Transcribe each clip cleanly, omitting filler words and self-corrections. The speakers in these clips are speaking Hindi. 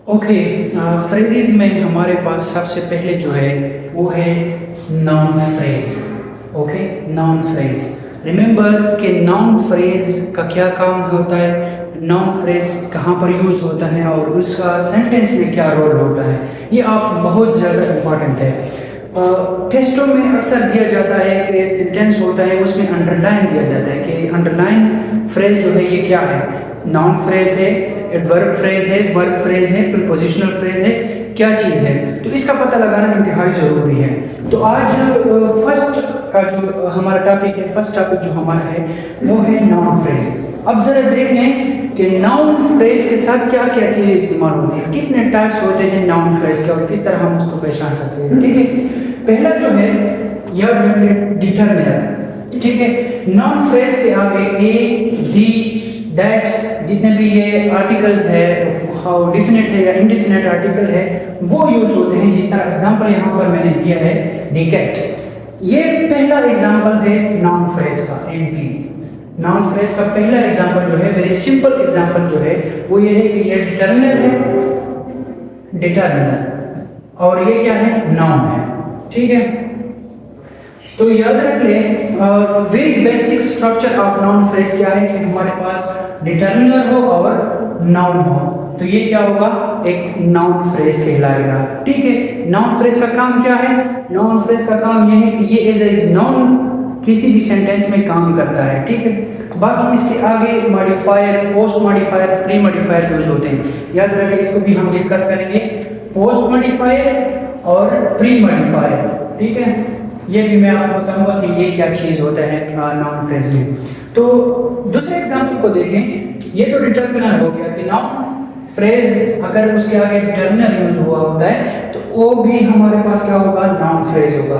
ओके, फ्रेजेस में हमारे पास सबसे पहले जो है वो है noun phrase. Okay, noun phrase. Remember कि नाउन फ्रेज का क्या काम होता है, नाउन फ्रेज कहाँ पर यूज़ होता है और उसका सेंटेंस में क्या रोल होता है, ये आप बहुत ज़्यादा इम्पॉर्टेंट है। टेस्टों में अक्सर दिया जाता है कि सेंटेंस होता है उसमें अंडरलाइन दिया जाता है कि अंडरलाइन फ्रेज जो है ये क्या है, नाउन फ्रेज है, एडवर्ब फ्रेज है, वर्ब फ्रेज है, प्रीपोजिशनल फ्रेज है, क्या चीज़ है। तो इसका पता लगाना इंतहाई ज़रूरी है। तो आज फर्स्ट का जो हमारा टॉपिक है, फर्स्ट टॉपिक जो हमारा है वो है नाउन फ्रेज। अब ज़रा देख लें कि नाउन फ्रेज के साथ क्या क्या चीज़ें इस्तेमाल होती हैं, कितने टाइप्स होते हैं नाउन फ्रेज के और किस तरह हम उसको पहचान सकते हैं। ठीक है, पहला जो है याद रखिए डिटरमिनर। ठीक है, नाउन फ्रेज के आगे ए, दी, दैट जितने भी ये आर्टिकल्स है, हाउ डिफिनिट है या इनडिफिनिट आर्टिकल है, वो यूज होते हैं। जिस तरह एग्जांपल यहाँ पर मैंने दिया है दी कैट, ये पहला एग्जांपल है नाउन फ्रेज का। एनपी नाउन फ्रेज का पहला एग्जांपल जो है, वेरी सिंपल एग्जांपल जो है वो ये है कि ये डिटरमिनर है, डिटरमिनर, और ये क्या है, नाउन है। ठीक है, तो याद रख लें very basic structure of noun phrase क्या है कि हमारे पास डिटरमिनर हो और नाउन हो, तो ये क्या होगा, एक नाउन फ्रेज कहलाएगा। ठीक है, नाउन फ्रेज का काम क्या है, नाउन फ्रेज का काम ये है कि ये एज ए नाउन किसी भी सेंटेंस में काम करता है। ठीक है, बाकी इसके आगे modifier, post modifier, pre modifier use होते हैं। याद रखें, इसको भी हम डिस्कस करेंगे, पोस्ट मॉडिफायर और प्री मॉडिफायर। ठीक है, ये भी मैं आपको बताऊंगा कि ये क्या चीज होता है नाउन फ्रेज में। तो दूसरे एग्जांपल को देखें, ये तो डिटरमिनर हो गया कि नाउन फ्रेज अगर उसके आगे डिटरमिनर यूज हुआ होता है तो वो भी हमारे पास क्या होगा, नाउन फ्रेज होगा।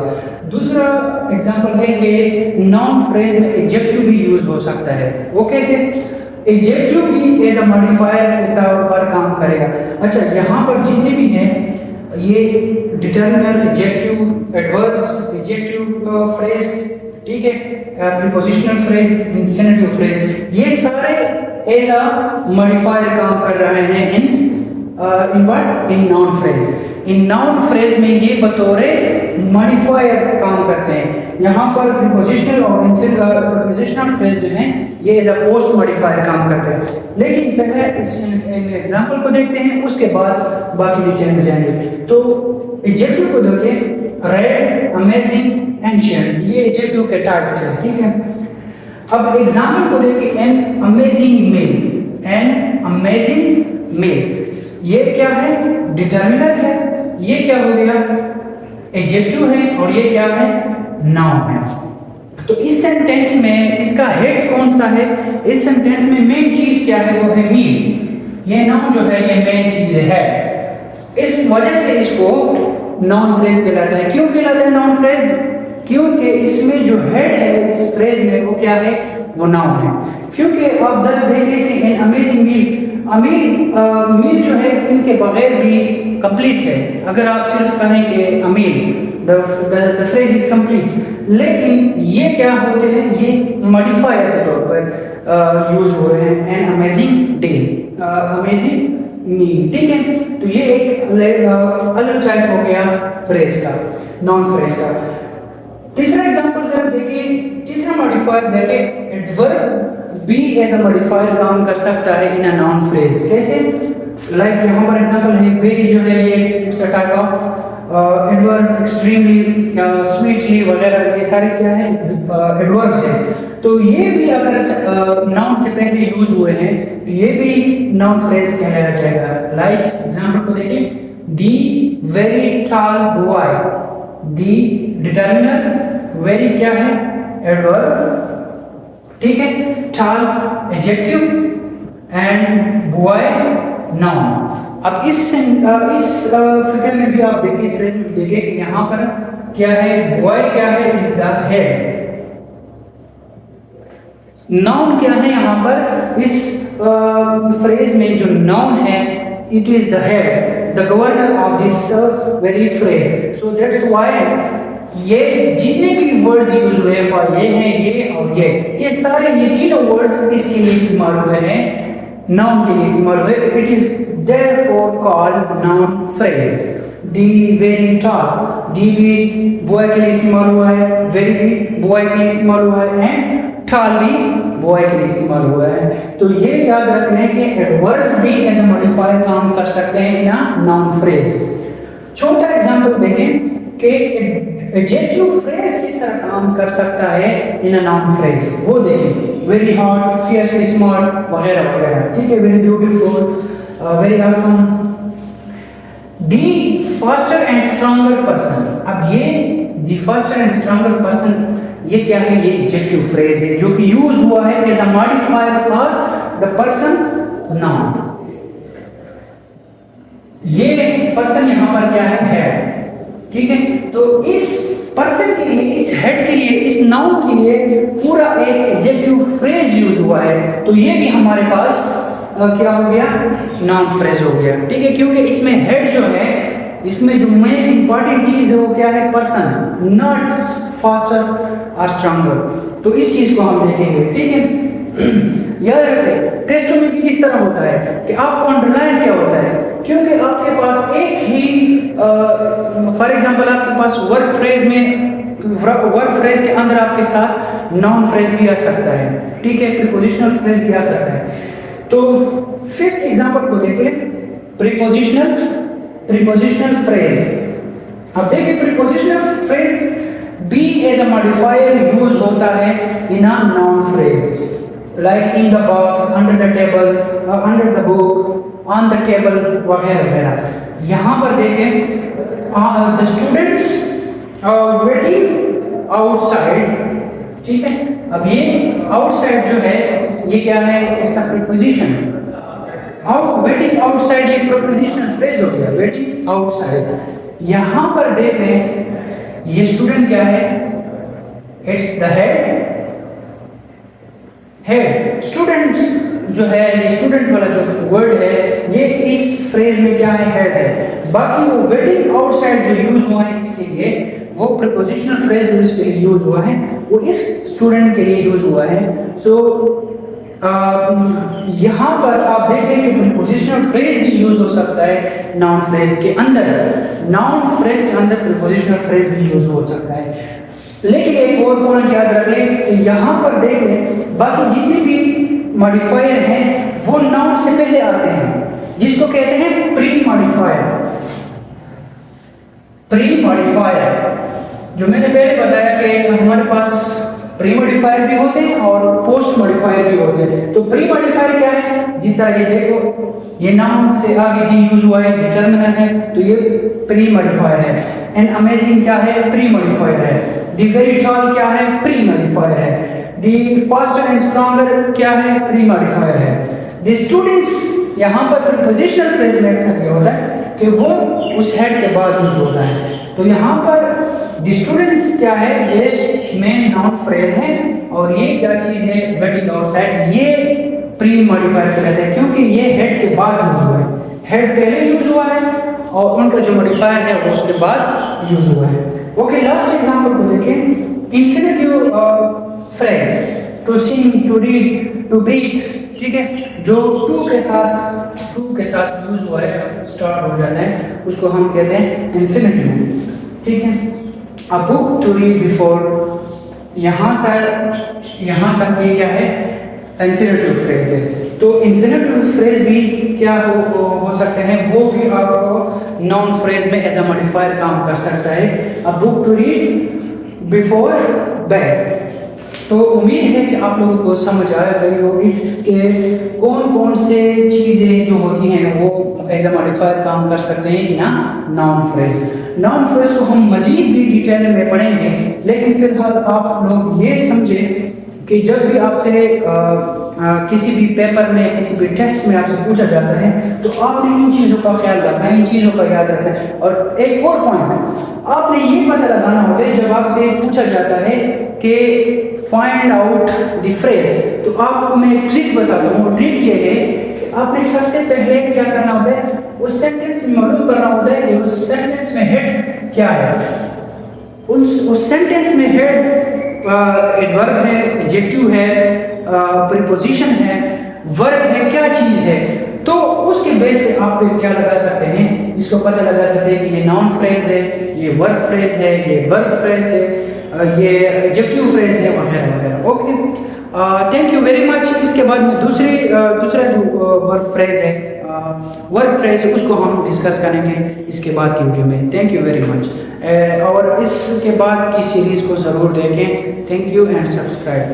दूसरा एग्जांपल है कि नाउन फ्रेज में एडजेक्टिव भी यूज हो सकता है। वो कैसे, एडजेक्टिव भी एज अ मॉडिफायर के तौर पर काम करेगा। अच्छा, यहाँ पर जितने भी हैं ये determiner, adjective, adverbs, adjective phrase, ठीक है, प्रीपोजिशनल फ्रेज, इंफिनिटिव फ्रेज, ये सारे एज अ मॉडिफायर काम कर रहे हैं in what, in noun phrase. In noun phrase में ये बतौर मॉडिफायर काम करते हैं। यहाँ पर प्रीपोजिशनल और प्रीपोजिशनल फ्रेज जो हैं ये एज अ पोस्ट मॉडिफायर काम करते हैं। लेकिन पहले इस एग्जांपल को देखते हैं, उसके बाद बाकी डिटेल में जाएंगे। तो एडजेक्टिव को देखिए, रेड, अमेजिंग, एंशिएंट, ये एडजेक्टिव के टाइप्स हैं। ठीक है, अब एग्जांपल को देखिए, an amazing male, an amazing male, ये क्या है, डिटरमिनर है, ये क्या हो गया, एडजेक्टिव है, और ये क्या है, नाउन है। तो इस सेंटेंस में इसका हेड कौन सा है, इस सेंटेंस में मेन चीज क्या है, वो है मील। ये नाउन जो है ये मेन चीज है, इस वजह से इसको नाउन फ्रेज कहलाता है। क्यों कहलाता है नाउन फ्रेज, क्योंकि इसमें जो हेड है इस फ्रेज में वो क्या है, वो नाउन है। क्योंकि आप जरा देख लें कि इन अमेजिंग मील, मील जो है इनके बगैर भी कंप्लीट है। अगर आप सिर्फ कहें कि अमील, द फ्रेज इज कंप्लीट, लेकिन ये क्या होते हैं, ये मॉडिफायर के तौर पर यूज हो रहे हैं। एन अमेजिंग डे, अमेजिंग मील। ठीक है, तो ये एक अलग टाइप हो गया फ्रेज का, नाउन फ्रेज का। तीसरा एग्जांपल जरा देखिए, तीसरा मॉडिफायर देखिए, एडवर्ब भी एज अ मॉडिफायर काम कर सकता है इन अ नाउन फ्रेज। कैसे, लाइक यहाँ पर एग्जांपल है वेरी, जो है ये it's a type of adverb, extremely, sweetly वगैरह, ये सारे क्या है, एडवर्ब्स हैं। तो ये भी अगर नाउन से पहले यूज हुए हैं तो ये भी नाउन फ्रेज कहलाया जाएगा। लाइक एग्जांपल को देखिए, the very tall boy, the determiner, very क्या है, एडवर्ब, ठीक है, tall adjective, and boy noun. अब इस फिगर में भी आप देखिए, इस फ्रेज में देखिए कि यहाँ पर क्या है, बॉय क्या है, इज द हेड। नाउन क्या है यहाँ पर, इस फ्रेज में जो नाउन है, it is the head, the governor of this very phrase. So that's why ये जितने भी वर्ड्स यूज हुए हैं, ये हैं, ये और ये सारे, ये तीनों वर्ड्स इसके लिए इस्तेमाल हुए हैं नाउन के लिए इस्तेमाल हुए, it is therefore called noun phrase. D very tall, D भी बॉय के लिए इस्तेमाल हुआ है, वेरी भी बॉय के लिए इस्तेमाल हुआ है, एंड टॉल भी बॉय के लिए इस्तेमाल हुआ है। तो ये याद रख लें कि एडवर्ब भी एज अ मॉडिफायर काम कर सकते हैं इन अ नाउन फ्रेज। छोटा एग्जांपल देखें कि एडजेक्टिव फ्रेज किस तरह काम कर सकता है इन अ नाउन फ्रेज, वो देखें। वेरी हॉट, फियर्सली स्मार्ट वगैरह वगैरह, ठीक है। Very beautiful, very awesome. The faster and stronger person, अब ये दी फास्टर एंड स्ट्रॉन्गर पर्सन ये क्या है, ये एडजेक्टिव फ्रेज है जो कि यूज हुआ है as a modifier for the person noun. ये पर्सन यहां पर क्या है, हेड, ठीक है। तो इस पर्सन के लिए, इस हेड के लिए, इस नाउन के लिए पूरा एक एडजेक्टिव फ्रेज यूज हुआ है। तो ये भी हमारे पास क्या हो गया, नाउन फ्रेज हो गया, ठीक है। क्योंकि इसमें हेड जो है, इसमें जो मेन इंपॉर्टेंट चीज है वो क्या है, पर्सन, नॉट फास्टर और स्ट्रॉन्गर। तो इस चीज को हम देखेंगे, ठीक है। याद रखें टेस्ट में भी इस तरह होता है कि आपको अंडरलाइन क्या होता है, क्योंकि आपके पास एक ही फॉर एग्जांपल आपके पास वर्क फ्रेज में, वर्क फ्रेज के अंदर आपके साथ नाउन फ्रेज भी आ सकता है, ठीक है, प्रीपोजिशनल फ्रेज भी आ सकता है। तो फिफ्थ एग्जांपल को देखें, प्रीपोजिशनल फ्रेज। अब देखिए prepositional phrase be as a modifier use होता है in a noun phrase, like in the box, under the table, under the book, on the table वगैरह वगैरह। यहाँ पर देखें द स्टूडेंट्स वेटिंग आउटसाइड, ठीक है। अब ये आउटसाइड जो है ये क्या है, it's a preposition. Waiting outside ये प्रीपोजिशनल फ्रेज हो गया, वेटिंग आउटसाइड। यहाँ पर देख रहे हैं ये स्टूडेंट क्या है, इट्स द हेड। स्टूडेंट्स जो है, ये स्टूडेंट वाला जो वर्ड है ये इस फ्रेज में क्या है, हेड है। बाकी वो वेटिंग आउटसाइड जो यूज हुआ है इसके लिए, वो प्रीपोजिशनल फ्रेज जो इसके लिए यूज हुआ है वो इस स्टूडेंट के लिए यूज हुआ है। सो यहाँ पर आप देखें कि प्रीपोजिशनल फ्रेज भी यूज हो सकता है नाउन फ्रेज के अंदर, नाउन फ्रेज के अंदर प्रीपोजिशनल फ्रेज भी यूज हो सकता है। लेकिन एक और पॉइंट याद रख लें, यहाँ पर देख लें बाकी जितने भी मॉडिफायर हैं वो नाउन से पहले आते हैं, जिसको कहते हैं प्री मॉडिफायर। प्री मॉडिफायर जो मैंने पहले बताया कि हमारे पास प्री मॉडिफायर भी होते हैं और पोस्ट मॉडिफायर भी होते हैं। तो प्री मॉडिफायर क्या है, जिस तरह ये देखो ये नाउन से आगे दी यूज हुआ है, डिटरमिनर है, तो ये प्री मॉडिफायर है। एंड अमेजिंग क्या है, प्री मॉडिफायर है। दी वेरी टॉल क्या है, प्री मॉडिफायर है। दी फास्टर एंड स्ट्रॉन्गर क्या है, प्री मॉडिफायर है। दी स्टूडेंट्स यहाँ पर प्रीपोजिशनल फ्रेज में अक्सर क्या होता है कि वो उस हेड के बाद यूज होता है। तो यहाँ पर दी स्टूडेंट्स क्या है, ये मेन नाउन फ्रेज है, और ये क्या चीज है, वेटिंग आउटसाइड, ये प्री मॉडिफायर कहलाते हैं क्योंकि ये हेड के बाद यूज हुआ है। हेड पहले यूज हुआ है और उनका जो मॉडिफायर है वो उसके बाद यूज हुआ है। ओके, लास्ट एग्जांपल को देखें, infinitive phrase, to sing, to read, to breathe, ठीक है, जो टू के साथ यूज हुआ है, स्टार्ट हो जाता है, उसको हम कहते हैं इंफिनिटिव, ठीक है। A book to read before, यहाँ से यहाँ तक ये क्या है, इंफिनिटिव फ्रेज है। तो इंफिनिटिव फ्रेज भी क्या हो सकते हैं, वो भी आपको नाउन फ्रेज में एज अ मॉडिफायर काम कर सकता है। A book to read before bed. तो उम्मीद है कि आप लोगों को समझ आ गई होगी कि कौन कौन से चीज़ें जो होती हैं वो एज अ मॉडिफायर काम कर सकते हैं ना नाउन फ्रेज। नाउन फ्रेज को हम मज़ीद भी डिटेल में पढ़ेंगे, लेकिन फिलहाल आप लोग ये समझें कि जब भी आपसे किसी भी पेपर में, किसी भी टेस्ट में आपसे पूछा जाता है तो आपने इन चीज़ों का ख्याल रखना है, इन चीज़ों का याद रखना है। और एक और पॉइंट आपने ये पता लगाना होता है, जब आपसे पूछा जाता है कि फाइंड आउट द फ्रेज, तो आपको मैं एक ट्रिक बताता हूँ। ट्रिक ये है कि आपने सबसे पहले क्या करना होता है, उस सेंटेंस में मालूम करना होता है कि उस सेंटेंस में हेड क्या है। उस सेंटेंस में हेड एडवर्ब है, एडजेक्टिव है, प्रीपोजिशन है, वर्ब है क्या चीज़ है, तो उसके बेस पे आप क्या लगा सकते हैं, इसको पता लगा सकते हैं कि ये नाउन फ्रेज है, ये वर्ब फ्रेज है, ये वर्ब फ्रेज है, ये एडजेक्टिव फ्रेज है, वगैरह वगैरह। Okay, thank you very much. इसके बाद में दूसरा जो वर्ब फ्रेज है, वर्ब फ्रेज है, उसको हम डिस्कस करेंगे इसके बाद की वीडियो में। Thank you very much. और इसके बाद की सीरीज़ को ज़रूर देखें। Thank you and subscribe.